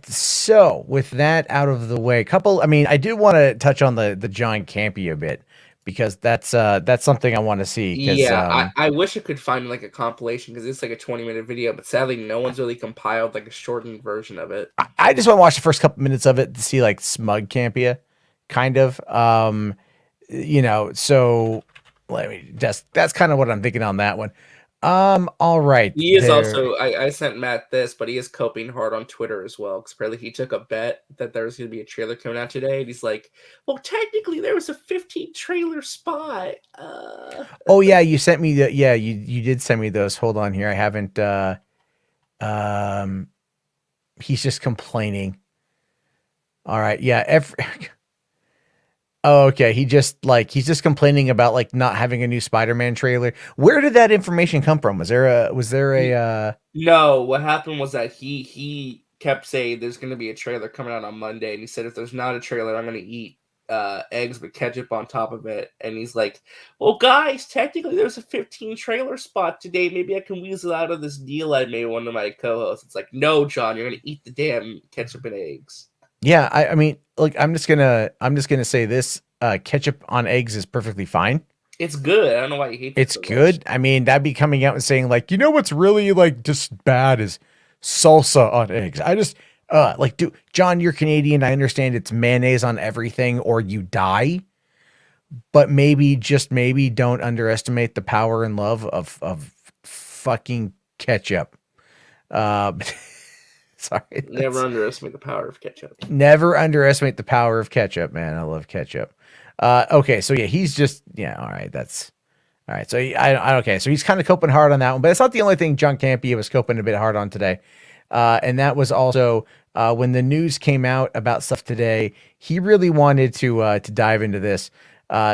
So with that out of the way, I do want to touch on the John Campea bit because that's something I want to see because Yeah, I wish I could find like a compilation because it's like a 20-minute video, but sadly no one's really compiled like a shortened version of it. I just want to watch the first couple minutes of it to see like smug Campea, kind of. So let me that's kind of what I'm thinking on that one. All right, He is there. also I sent Matt this, but he is coping hard on Twitter as well because apparently he took a bet that there was going to be a trailer coming out today, and he's like, "Well, technically there was a 15 trailer spot." Oh yeah, you sent me the yeah you did send me those. Hold on here, I haven't. Um, he's just complaining. All right, yeah. Oh, okay. He's just complaining about like not having a new Spider-Man trailer. Where did that information come from? Was there a No, what happened was that he kept saying there's going to be a trailer coming out on Monday, and he said if there's not a trailer, I'm going to eat eggs with ketchup on top of it. And he's like, "Well, guys, technically there's a 15 trailer spot today. Maybe I can weasel out of this deal I made with one of my co-hosts." It's like, "No, John, you're going to eat the damn ketchup and eggs." Yeah, I mean, look, I'm just gonna say this. Ketchup on eggs is perfectly fine. It's good. I don't know why you hate it It's so much. good. I mean, that'd be coming out and saying like, you know what's really like just bad is salsa on eggs. I just like, dude, John, you're Canadian. I understand it's mayonnaise on everything or you die, but maybe just maybe don't underestimate the power and love of fucking ketchup. Uh, sorry, Never underestimate the power of ketchup. never underestimate the power of ketchup, man. I love ketchup. Okay, so yeah, he's just yeah. All right, that's all right. So okay, so he's kind of coping hard on that one, but it's not the only thing John Campea was coping a bit hard on today. And that was also when the news came out about stuff today. He really wanted to dive into this,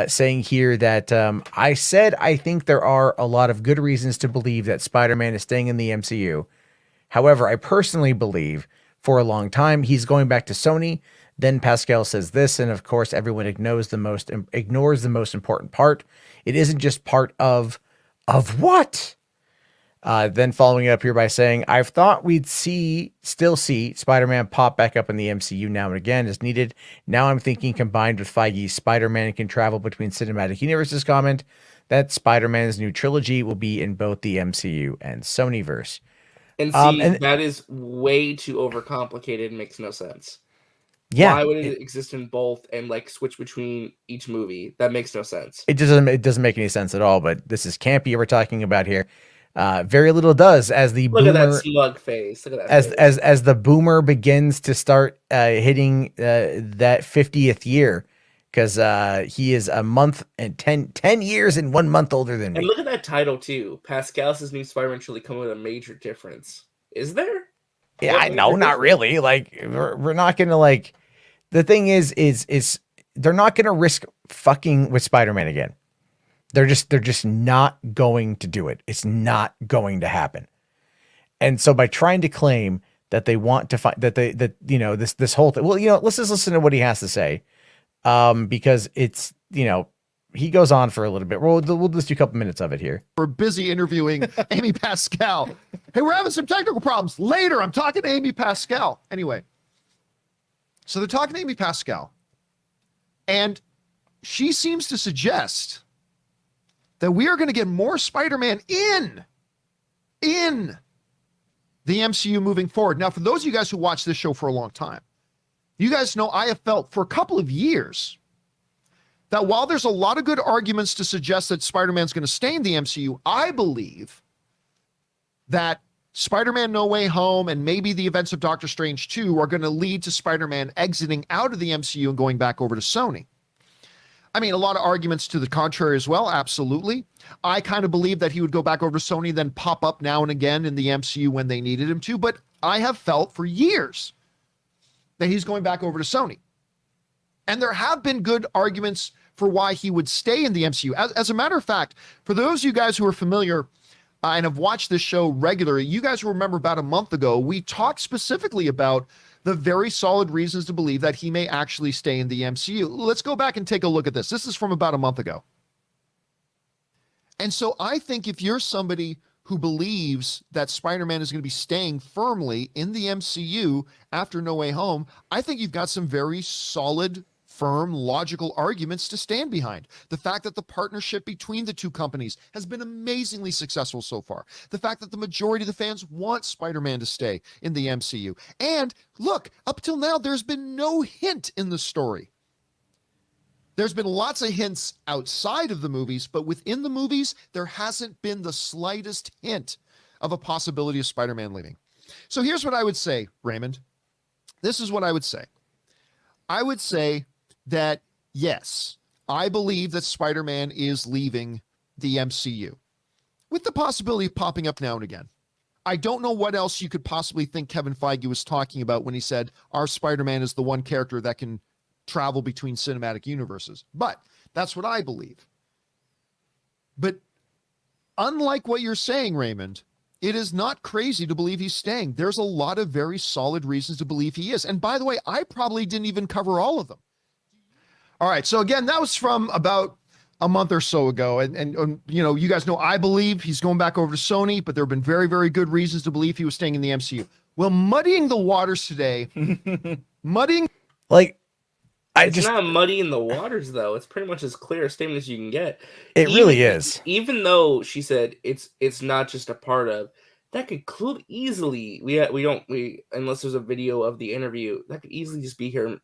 saying here that I said I think there are a lot of good reasons to believe that Spider-Man is staying in the MCU. However, I personally believe for a long time he's going back to Sony. Then Pascal says this, and of course, everyone ignores the most important part. It isn't just part of what. Then following it up here by saying, "I've thought we'd still see Spider-Man pop back up in the MCU now and again as needed. Now I'm thinking combined with Feige's Spider-Man can travel between cinematic universes comment that Spider-Man's new trilogy will be in both the MCU and Sonyverse." And Um, see, and that is way too overcomplicated and makes no sense. yeah, Why would it exist in both and like switch between each movie? That makes no sense. it doesn't make any sense at all. But this is Campy we're talking about here. Very little does as the Look at that boomer smug face. Look at that as face. as as the boomer begins to start hitting that 50th year because he is a month and 10 years and 1 month older than And me. look at that title too. Pascal's new Spider-Man truly come with a major difference. Is there? Yeah, What I major know, not difference? really. Like we're not gonna like. The thing is they're not gonna risk fucking with Spider-Man again. They're just not going to do it. It's not going to happen. And so by trying to claim that they want to find that this whole thing, well, let's just listen to what he has to say, because it's he goes on for a little bit. We'll just do a couple minutes of it here. We're busy interviewing Amy Pascal. Hey, we're having some technical problems. Later, I'm talking to Amy Pascal. Anyway, so they're talking to Amy Pascal, and she seems to suggest that we are going to get more Spider-Man in the MCU moving forward. Now, for those of you guys who watch this show for a long time, you guys know I have felt for a couple of years that while there's a lot of good arguments to suggest that Spider-Man's going to stay in the MCU, I believe that Spider-Man No Way Home and maybe the events of Doctor Strange 2 are going to lead to Spider-Man exiting out of the MCU and going back over to Sony. I mean, a lot of arguments to the contrary as well, absolutely. I kind of believe that he would go back over to Sony, then pop up now and again in the MCU when they needed him to, but I have felt for years that he's going back over to Sony. And there have been good arguments for why he would stay in the MCU. As a matter of fact, for those of you guys who are familiar and have watched this show regularly, you guys will remember about a month ago, we talked specifically about the very solid reasons to believe that he may actually stay in the MCU. Let's go back and take a look at this. This is from about a month ago. And so I think if you're somebody who believes that Spider-Man is going to be staying firmly in the MCU after No Way Home, I think you've got some very solid, firm, logical arguments to stand behind. The fact that the partnership between the two companies has been amazingly successful so far. The fact that the majority of the fans want Spider-Man to stay in the MCU. And look, up till now, there's been no hint in the story. There's been lots of hints outside of the movies, but within the movies, there hasn't been the slightest hint of a possibility of Spider-Man leaving. So here's what I would say, Raymond. This is what I would say. I would say that, yes, I believe that Spider-Man is leaving the MCU, with the possibility of popping up now and again. I don't know what else you could possibly think Kevin Feige was talking about when he said, our Spider-Man is the one character that can travel between cinematic universes. But that's what I believe. But unlike what you're saying, Raymond, it is not crazy to believe he's staying. There's a lot of very solid reasons to believe he is. And by the way, I probably didn't even cover all of them. All right. So again, that was from about a month or so ago. And you know, you guys know, I believe he's going back over to Sony, but there have been very, very good reasons to believe he was staying in the MCU. Well, muddying the waters today, like, It's not muddy in the waters, though. It's pretty much as clear a statement as you can get. It really is. Even though she said it's not just a part of, that could easily unless there's a video of the interview, that could easily just be her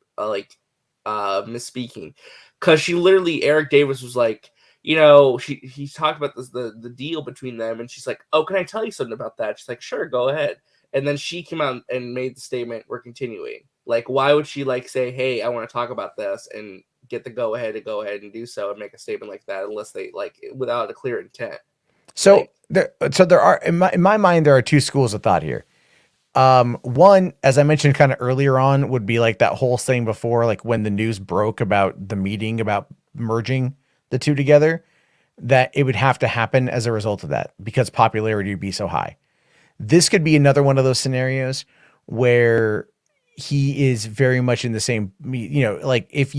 misspeaking, because she literally, Eric Davis was like, you know, he talked about this the deal between them, and she's like, oh, can I tell you something about that? She's like, sure, go ahead. And then she came out and made the statement, we're continuing. Like, why would she say, hey, I want to talk about this, and get the go ahead and do so and make a statement like that, unless they without a clear intent. So there are, in my mind, there are two schools of thought here. One, as I mentioned kind of earlier on, would be like that whole thing before, like when the news broke about the meeting about merging the two together, that it would have to happen as a result of that because popularity would be so high. This could be another one of those scenarios where he is very much in the same, you know, like if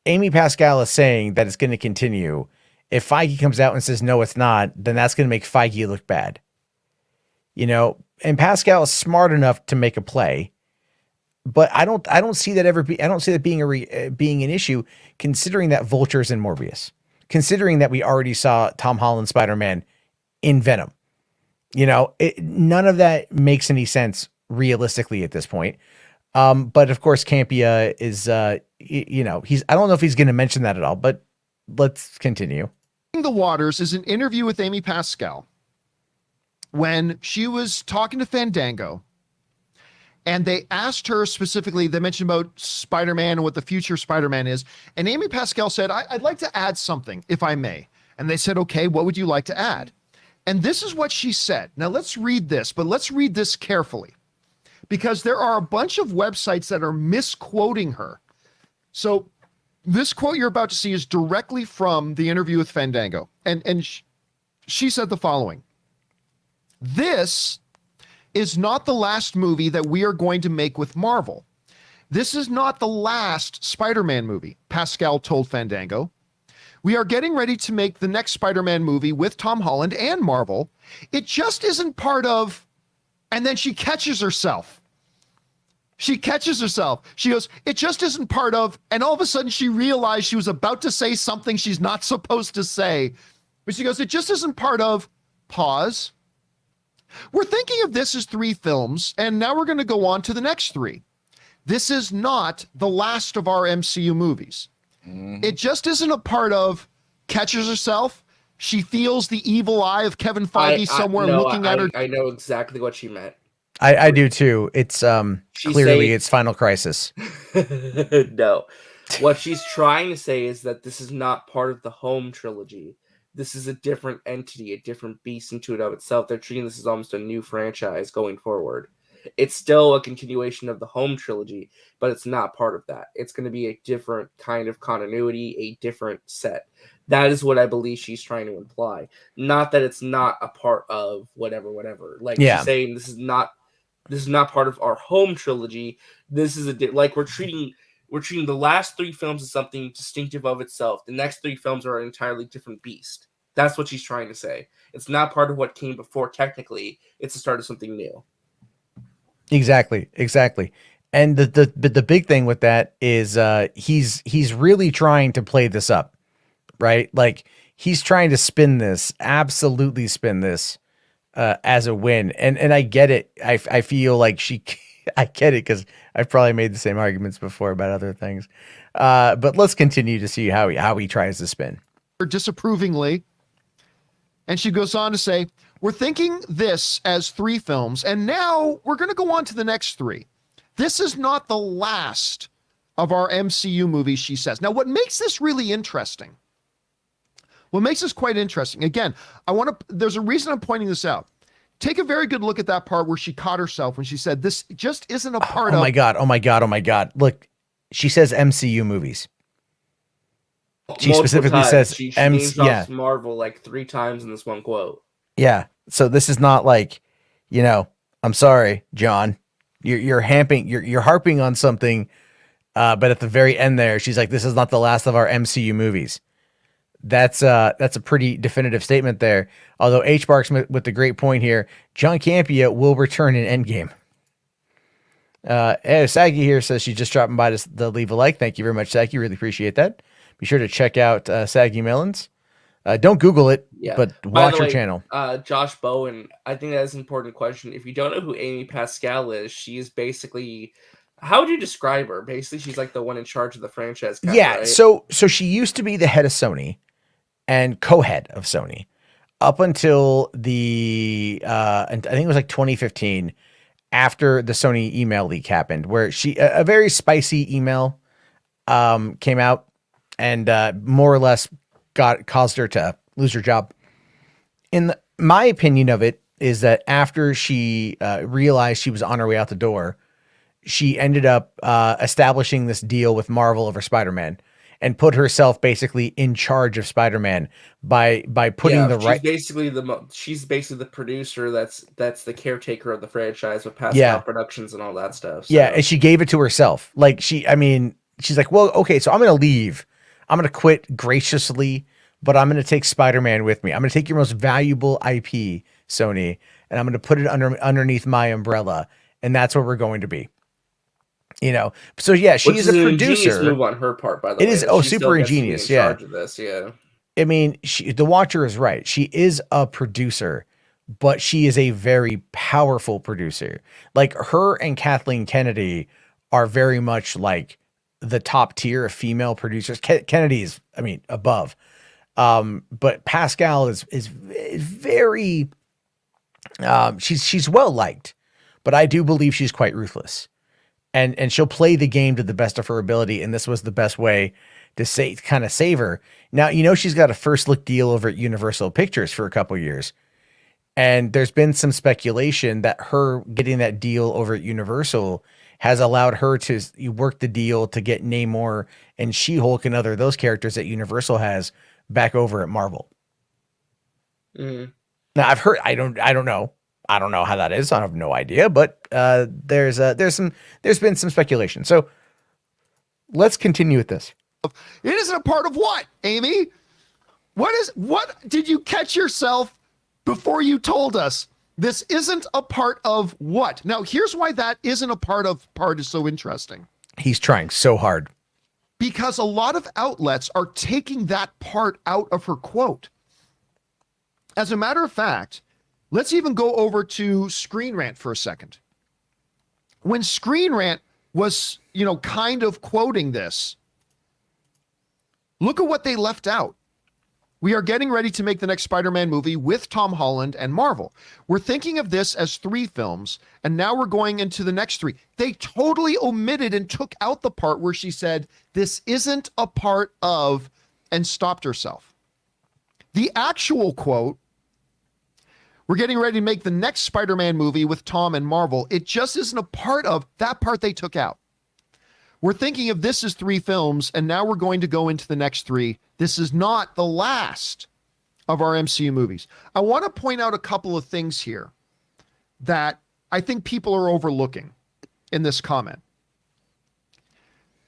Amy Pascal is saying that it's going to continue. If Feige comes out and says, no, it's not, then that's going to make Feige look bad, you know, and Pascal is smart enough to make a play, but I don't see that being an issue, considering that Vulture's in Morbius, considering that we already saw Tom Holland Spider-Man in Venom. You know, none of that makes any sense realistically at this point. But of course, Campea is, you know, I don't know if he's going to mention that at all, but let's continue. The Waters is an interview with Amy Pascal when she was talking to Fandango, and they asked her specifically, they mentioned about Spider-Man and what the future Spider-Man is. And Amy Pascal said, I'd like to add something, if I may. And they said, okay, what would you like to add? And this is what she said. Now let's read this, but let's read this carefully, because there are a bunch of websites that are misquoting her. So this quote you're about to see is directly from the interview with Fandango. And she said the following: this is not the last movie that we are going to make with Marvel. This is not the last Spider-Man movie, Pascal told Fandango. We are getting ready to make the next Spider-Man movie with Tom Holland and Marvel. It just isn't part of, and then she catches herself. She goes, it just isn't part of, and all of a sudden she realized she was about to say something she's not supposed to say. But she goes, it just isn't part of, pause. We're thinking of this as 3 films, and now we're going to go on to the next 3. This is not the last of our MCU movies. Mm-hmm. It just isn't a part of, catches herself. She feels the evil eye of Kevin Feige looking at her. I know exactly what she meant. I do too. It's clearly it's Final Crisis. No. What she's trying to say is that this is not part of the Home trilogy. This is a different entity, a different beast into and of itself. They're treating this as almost a new franchise going forward. It's still a continuation of the Home trilogy, but it's not part of that. It's going to be a different kind of continuity, a different set. That is what I believe she's trying to imply. Not that it's not a part of whatever. Like, she's saying this is not part of our Home trilogy. This is we're treating the last 3 films as something distinctive of itself. The next 3 films are an entirely different beast. That's what she's trying to say. It's not part of what came before. Technically, it's the start of something new. Exactly. And the big thing with that is he's really trying to play this up, right? Like he's trying to absolutely spin this as a win. And I get it. I feel like I get it because I've probably made the same arguments before about other things. But let's continue to see how he tries to spin. Disapprovingly. And she goes on to say, we're thinking this as 3 films, and now we're going to go on to the next 3. This is not the last of our MCU movies, she says. Now, what makes this really interesting, what makes this quite interesting, again, there's a reason I'm pointing this out. Take a very good look at that part where she caught herself when she said, this just isn't a part of... Oh my God. Look, she says MCU movies. She specifically says she names off Marvel like 3 times in this one quote. Yeah. So this is not like, I'm sorry, John, you're harping on something. But at the very end there, she's like, this is not the last of our MCU movies. That's a pretty definitive statement there. Although H Barks with the great point here, John Campea will return in Endgame. Saggy here says she's just dropping by to leave a like. Thank you very much, Saggy. Really appreciate that. Be sure to check out Saggy Melons. Don't Google it, but watch her channel. Josh Bowen, I think that's an important question. If you don't know who Amy Pascal is, she's basically, how would you describe her? Basically, she's like the one in charge of the franchise. Right? So she used to be the head of Sony and co-head of Sony up until I think it was like 2015, after the Sony email leak happened, where a very spicy email came out and more or less caused her to lose her job. My opinion of it is that after she realized she was on her way out the door, she ended up establishing this deal with Marvel over Spider-Man and put herself basically in charge of Spider-Man by putting she's basically the producer that's the caretaker of the franchise with Pascal Productions and all that stuff. So. Yeah, and she gave it to herself. Like she's like, well, okay, so I'm going to leave. I'm going to quit graciously, but I'm going to take Spider-Man with me. I'm going to take your most valuable IP, Sony, and I'm going to put it underneath my umbrella, and that's where we're going to be. So yeah, she is a producer. Move on her part, by the way. It is super ingenious. In charge of this, yeah. I mean, the Watcher is right. She is a producer, but she is a very powerful producer. Like her and Kathleen Kennedy are very much like the top tier of female producers. Kennedy is, above. But Pascal is very, she's well liked, but I do believe she's quite ruthless, and she'll play the game to the best of her ability. And this was the best way to save her. Now, she's got a first look deal over at Universal Pictures for a couple years. And there's been some speculation that her getting that deal over at Universal has allowed her to work the deal to get Namor and She-Hulk and those characters that Universal has back over at Marvel. Mm. Now I've heard, I don't know how that is. I have no idea, but there's been some speculation. So let's continue with this. It isn't a part of what, Amy? What did you catch yourself before you told us? This isn't a part of what? Now, here's why that isn't a part is so interesting. He's trying so hard. Because a lot of outlets are taking that part out of her quote. As a matter of fact, let's even go over to Screen Rant for a second. When Screen Rant was, kind of quoting this, look at what they left out. We are getting ready to make the next Spider-Man movie with Tom Holland and Marvel. We're thinking of this as 3 films, and now we're going into the next 3. They totally omitted and took out the part where she said, this isn't a part of, and stopped herself. The actual quote, we're getting ready to make the next Spider-Man movie with Tom and Marvel. It just isn't a part of, that part they took out. We're thinking of this as 3 films, and now we're going to go into the next 3. This is not the last of our MCU movies. I want to point out a couple of things here that I think people are overlooking in this comment.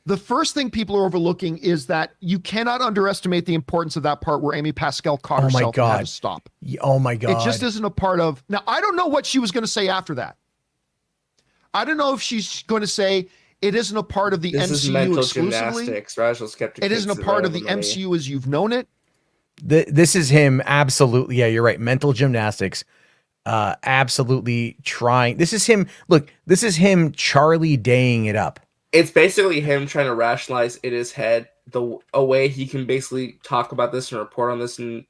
The first thing people are overlooking is that you cannot underestimate the importance of that part where Amy Pascal caught Oh my herself and had God. to stop. Oh my God. It just isn't a part of. Now, I don't know what she was going to say after that. I don't know if she's going to say it isn't a part of the This is MCU mental exclusively. gymnastics. Rajal Skeptic It isn't a takes part of the relevantly. MCU as you've known it. This is him. Absolutely. Yeah, you're right. Mental gymnastics. Absolutely trying. This is him. Look, this is him Charlie Daying it up. It's basically him trying to rationalize in his head a way he can basically talk about this and report on this and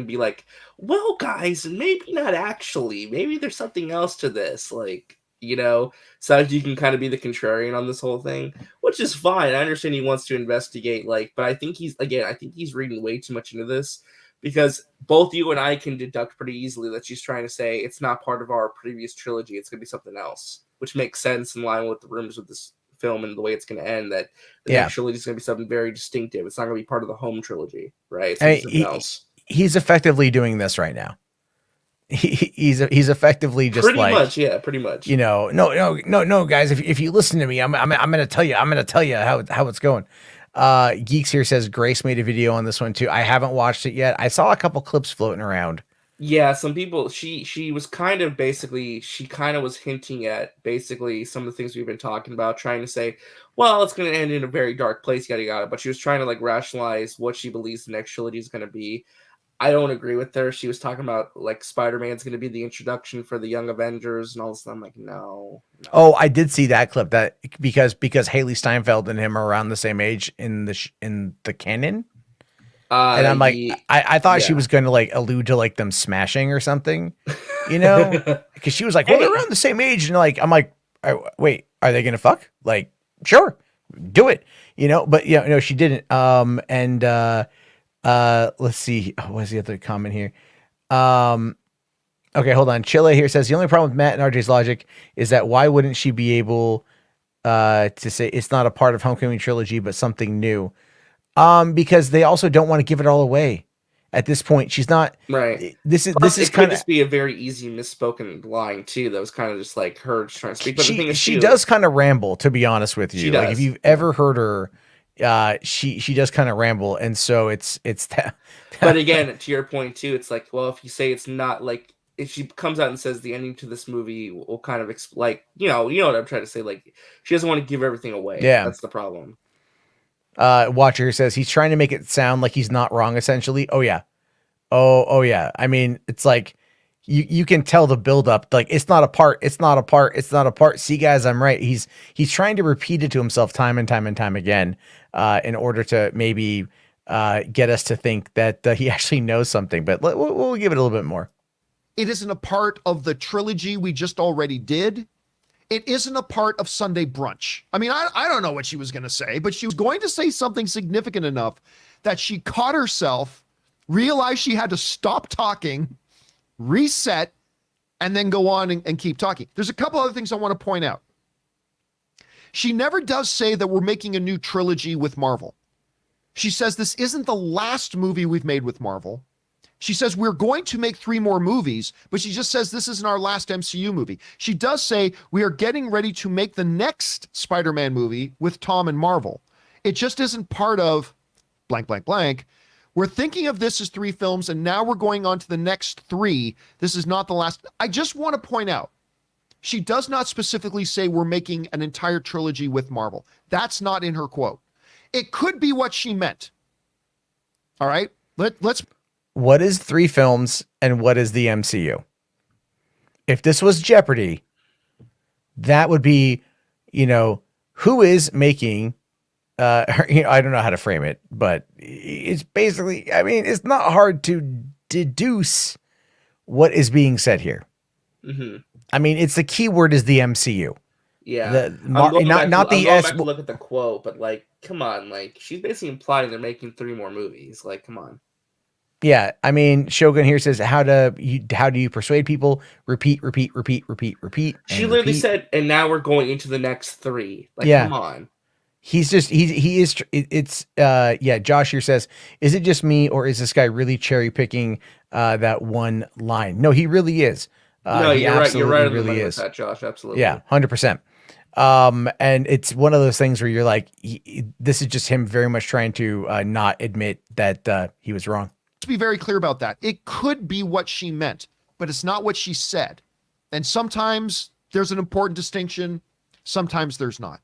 be like, well, guys, maybe not actually. Maybe there's something else to this. Like, you know, so you can kind of be the contrarian on this whole thing, which is fine. I understand he wants to investigate, but I think he's reading way too much into this, because both you and I can deduct pretty easily that she's trying to say it's not part of our previous trilogy. It's going to be something else, which makes sense in line with the rumors of this film and the way it's going to end, that the next trilogy is going to be something very distinctive. It's not going to be part of the home trilogy, right? It's something else. He's effectively doing this right now. He's effectively just pretty much. You know, no, guys. If you listen to me, I'm gonna tell you. I'm gonna tell you how it's going. Geeks here says Grace made a video on this one too. I haven't watched it yet. I saw a couple clips floating around. Yeah, some people. She was kind of was hinting at basically some of the things we've been talking about, trying to say, well, it's going to end in a very dark place, yada yada. But she was trying to rationalize what she believes the next trilogy is going to be. I don't agree with her. She was talking about Spider-Man's going to be the introduction for the Young Avengers and all this. I'm like, no. Oh, I did see that clip, that because Haley Steinfeld and him are around the same age in the canon. And I'm like, I thought she was going to allude to them smashing or something, you know, because she was like, well, they're around the same age. And I'm like, wait, are they going to fuck? Sure, do it, you know, but yeah, no, she didn't. Let's see. Oh, what's the other comment here? Okay, hold on. Chile here says the only problem with Matt and RJ's logic is that why wouldn't she be able to say it's not a part of Homecoming trilogy, but something new? Because they also don't want to give it all away at this point. She's not right. This is kind of just be a very easy misspoken line too. That was kind of just her trying to speak. But the thing is, she does kind of ramble, to be honest with you. She does. If you've ever heard her, she does kind of ramble, and so it's that. But again, to your point too, it's well, if you say it's not if she comes out and says the ending to this movie will kind of you know what I'm trying to say. She doesn't want to give everything away. Yeah, that's the problem. Watcher says he's trying to make it sound like he's not wrong, essentially. Oh yeah. Oh yeah. I mean, it's you can tell the buildup. It's not a part. See, guys, I'm right. He's trying to repeat it to himself time and time again, in order to maybe get us to think that he actually knows something. But we'll give it a little bit more. It isn't a part of the trilogy we just already did. It isn't a part of Sunday brunch. I mean, I don't know what she was going to say, but she was going to say something significant enough that she caught herself, realized she had to stop talking, reset, and then go on and keep talking. There's a couple other things I want to point out. She never does say that we're making a new trilogy with Marvel. She says this isn't the last movie we've made with Marvel. She says we're going to make 3 more movies, but she just says this isn't our last MCU movie. She does say we are getting ready to make the next Spider-Man movie with Tom and Marvel. It just isn't part of blank, blank, blank. We're thinking of this as 3 films, and now we're going on to the next 3. This is not the last. I just want to point out, she does not specifically say we're making an entire trilogy with Marvel. That's not in her quote. It could be what she meant. All right, let's. What is 3 films and what is the MCU? If this was Jeopardy, that would be, who is making, I don't know how to frame it, but it's basically, I mean, it's not hard to deduce what is being said here. Mm-hmm. I mean, it's the key word is the MCU. Yeah. Not the S. I'm going to look at the quote, but come on, she's basically implying they're making 3 more movies. Come on. Yeah, I mean, Shogun here says, how do you persuade people? Repeat. She literally said, and now we're going into the next 3. Come on. Josh here says, is it just me or is this guy really cherry picking that one line? No, he really is. No, you're right. You're right. Really is that, Josh? Absolutely. Yeah, 100%. And it's one of those things where you're like, this is just him very much trying to not admit that he was wrong. Let's be very clear about that. It could be what she meant, but it's not what she said. And sometimes there's an important distinction, sometimes there's not.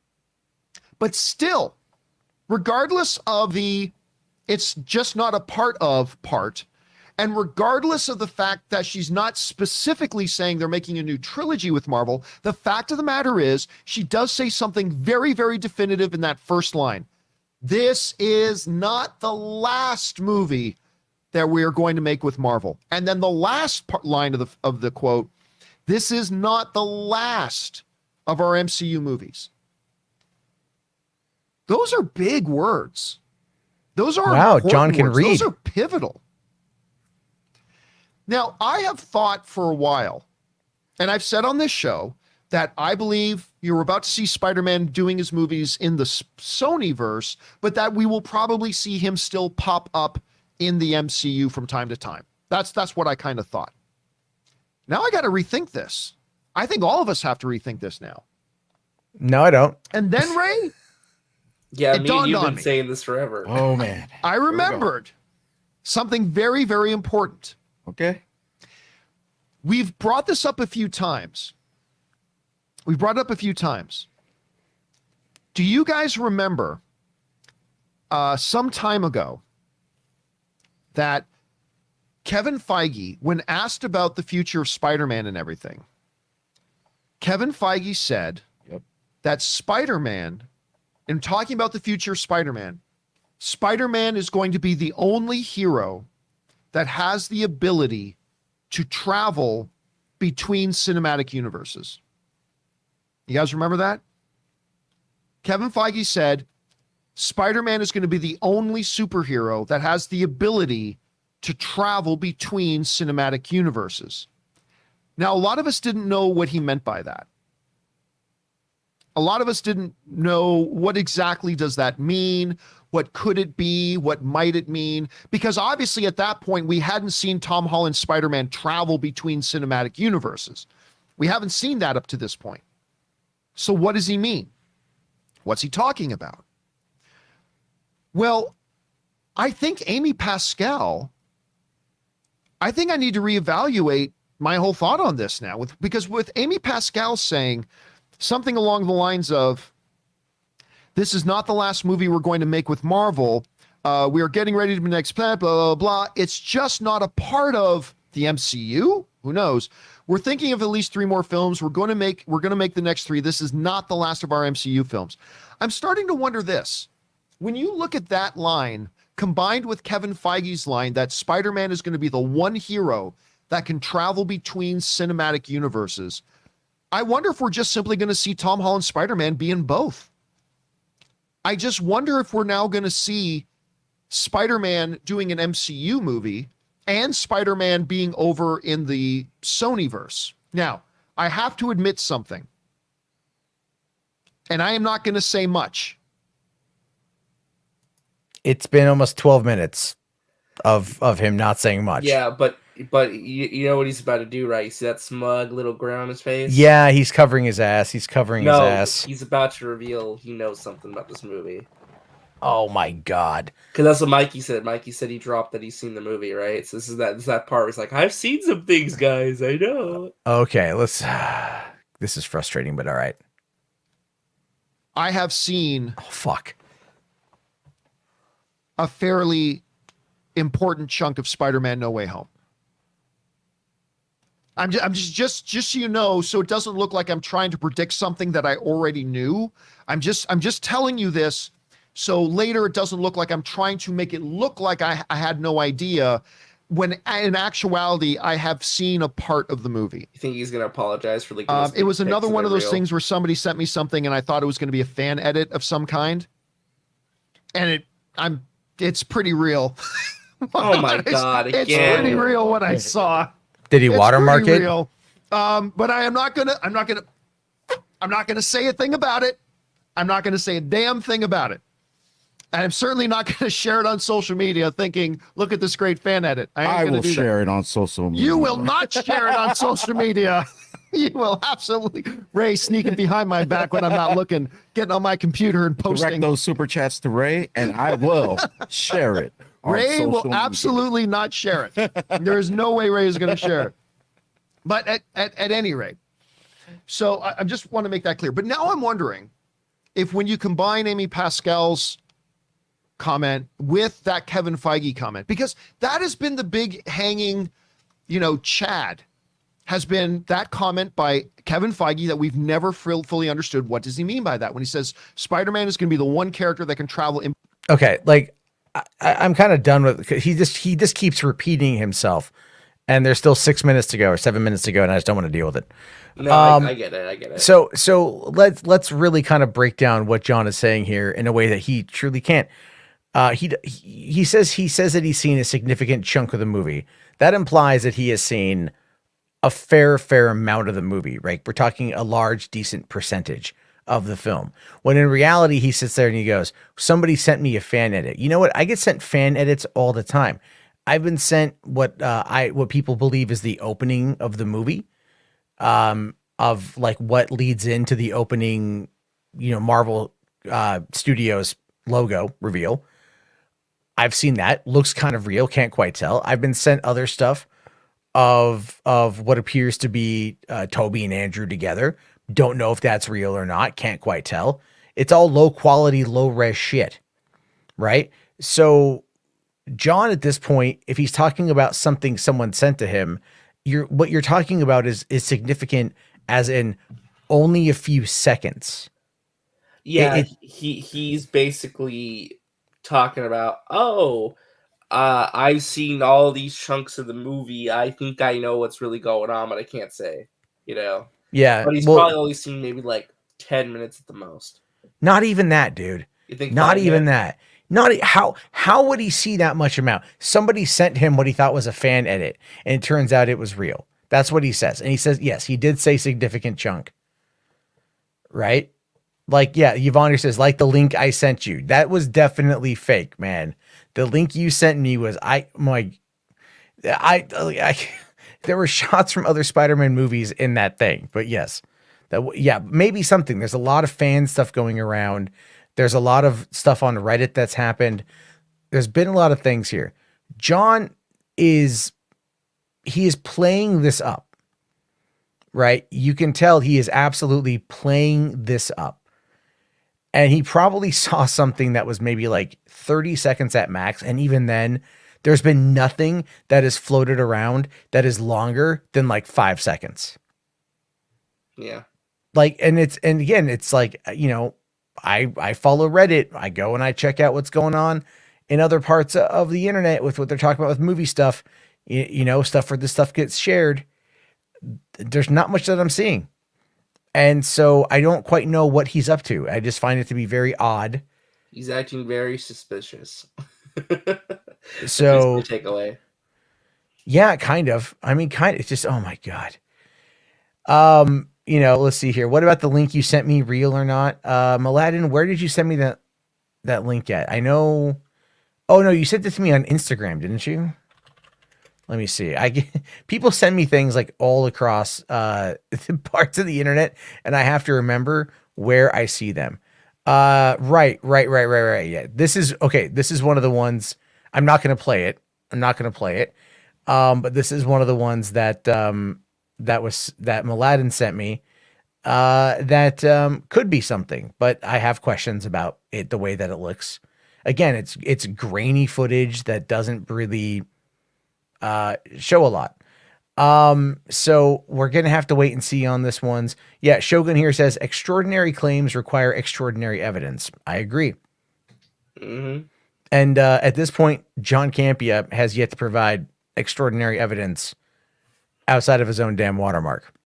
But still, regardless of it's just not a part, and regardless of the fact that she's not specifically saying they're making a new trilogy with Marvel, the fact of the matter is she does say something very, very definitive in that first line. This is not the last movie that we are going to make with Marvel. And then the last line of the quote, this is not the last of our MCU movies. Those are big words. Those are wow. John can words. read. Those are pivotal. Now, I have thought for a while, and I've said on this show that I believe you're about to see Spider-Man doing his movies in the Sony verse, but that we will probably see him still pop up in the MCU from time to time. That's what I kind of thought. Now I got to rethink this. I think all of us have to rethink this now. No, I don't. And then, Ray, Yeah, it me and dawned you've on been me. saying this forever. Oh man. I remembered something very, very important. Okay. We've brought this up a few times. We've brought it up a few times. Do you guys remember some time ago that Kevin Feige, when asked about the future of Spider-Man and everything, Kevin Feige said that Spider-Man, in talking about the future of Spider-Man, Spider-Man is going to be the only hero that has the ability to travel between cinematic universes. You guys remember that? Kevin Feige said, Spider-Man is going to be the only superhero that has the ability to travel between cinematic universes. Now, a lot of us didn't know what he meant by that. A lot of us didn't know what exactly does that mean? What could it be? What might it mean? Because obviously at that point, we hadn't seen Tom Holland's Spider-Man travel between cinematic universes. We haven't seen that up to this point. So what does he mean? What's he talking about? Well, I think Amy Pascal, I think I need to reevaluate my whole thought on this now, because with Amy Pascal saying something along the lines of, this is not the last movie we're going to make with Marvel. We are getting ready to be next plan, blah, blah, blah. It's just not a part of the MCU. Who knows? We're thinking of at least 3 more films. We're going to make the next 3. This is not the last of our MCU films. I'm starting to wonder this. When you look at that line combined with Kevin Feige's line that Spider-Man is going to be the one hero that can travel between cinematic universes, I wonder if we're just simply going to see Tom Holland Spider-Man be in both. I just wonder if we're now going to see Spider-Man doing an MCU movie and Spider-Man being over in the Sonyverse. Now, I have to admit something, and I am not going to say much. It's been almost 12 minutes of him not saying much. Yeah, but you know what he's about to do, right? You see that smug little grin on his face? Yeah, he's covering his ass. He's covering his ass. He's about to reveal he knows something about this movie. Oh my god. Because that's what Mikey said. Mikey said he dropped that he's seen the movie, right? So this is that part where it's like, I've seen some things, guys. I know. Okay, let's. This is frustrating, but all right. I have seen Oh fuck. a fairly important chunk of Spider-Man No Way Home. I'm just so you know, so it doesn't look like I'm trying to predict something that I already knew. I'm just telling you this, so later it doesn't look like I'm trying to make it look like I had no idea, when in actuality I have seen a part of the movie. You think he's gonna apologize for leaking those It was pics another that one of are those real? things where somebody sent me something and I thought it was going to be a fan edit of some kind, and it's pretty real. Oh my god! It's Again. pretty real what I saw. Did he It's watermark pretty it? real. But I'm not gonna say a thing about it. I'm not gonna say a damn thing about it. And I'm certainly not gonna share it on social media thinking, look at this great fan edit. I will share it on social media. You will not share it on social media. You will absolutely. Ray sneaking behind my back when I'm not looking, getting on my computer and Direct posting. those super chats to Ray, and I will share it. On Ray will social media. absolutely not share it. There is no way Ray is going to share it. But at any rate, so I just want to make that clear. But now I'm wondering if when you combine Amy Pascal's comment with that Kevin Feige comment, because that has been the big hanging, Chad has been that comment by Kevin Feige that we've never fully understood. What does he mean by that when he says Spider-Man is going to be the one character that can travel in? Okay, like I'm kind of done with he just keeps repeating himself, and there's still 6 minutes to go or 7 minutes to go, and I just don't want to deal with it. No, I get it. I get it. So let's really kind of break down what John is saying here in a way that he truly can't. He says that he's seen a significant chunk of the movie. That implies that he has seen a fair amount of the movie, right? We're talking a large, decent percentage of the film. When in reality, he sits there and he goes, somebody sent me a fan edit. You know what? I get sent fan edits all the time. I've been sent what people believe is the opening of the movie, of like what leads into the opening, Marvel Studios logo reveal. I've seen that. Looks kind of real. Can't quite tell. I've been sent other stuff of what appears to be Toby and Andrew together. Don't know if that's real or not. Can't quite tell. It's all low quality, low res shit, right? So John, at this point, if he's talking about something someone sent to him, what you're talking about is significant, as in only a few seconds. Yeah, he's basically talking about, I've seen all these chunks of the movie. I think I know what's really going on, but I can't say, Yeah. But he's probably only seen maybe like 10 minutes at the most. Not even that, dude. You think not even that? How would he see that much amount? Somebody sent him what he thought was a fan edit, and it turns out it was real. That's what he says. And he says, yes, he did say significant chunk. Right? Like, yeah, Yvonne says, like the link I sent you. That was definitely fake, man. The link you sent me was there were shots from other Spider-Man movies in that thing, but yes, maybe something. There's a lot of fan stuff going around. There's a lot of stuff on Reddit that's happened. There's been a lot of things here. John is playing this up, right? You can tell he is absolutely playing this up. And he probably saw something that was maybe like 30 seconds at max. And even then, there's been nothing that has floated around that is longer than like 5 seconds. Yeah. Like, and again, it's like, I follow Reddit. I go and I check out what's going on in other parts of the internet with what they're talking about with movie stuff, stuff where this stuff gets shared. There's not much that I'm seeing. And so I don't quite know what he's up to. I just find it to be very odd. He's acting very suspicious. So takeaway. Yeah, kind of. I mean, it's just, oh my God. Let's see here. What about the link you sent me, real or not? Aladdin, where did you send me that link at? I know. Oh no, you sent it to me on Instagram, didn't you? Let me see. People send me things like all across parts of the internet, and I have to remember where I see them. Right. Yeah. This is okay. This is one of the ones. I'm not going to play it. But this is one of the ones that Aladdin sent me. That could be something, but I have questions about it. The way that it looks. Again, it's grainy footage that doesn't really show a lot. So we're going to have to wait and see on this one's. Yeah. Shogun here says extraordinary claims require extraordinary evidence. I agree. Mm-hmm. And at this point, John Campea has yet to provide extraordinary evidence outside of his own damn watermark.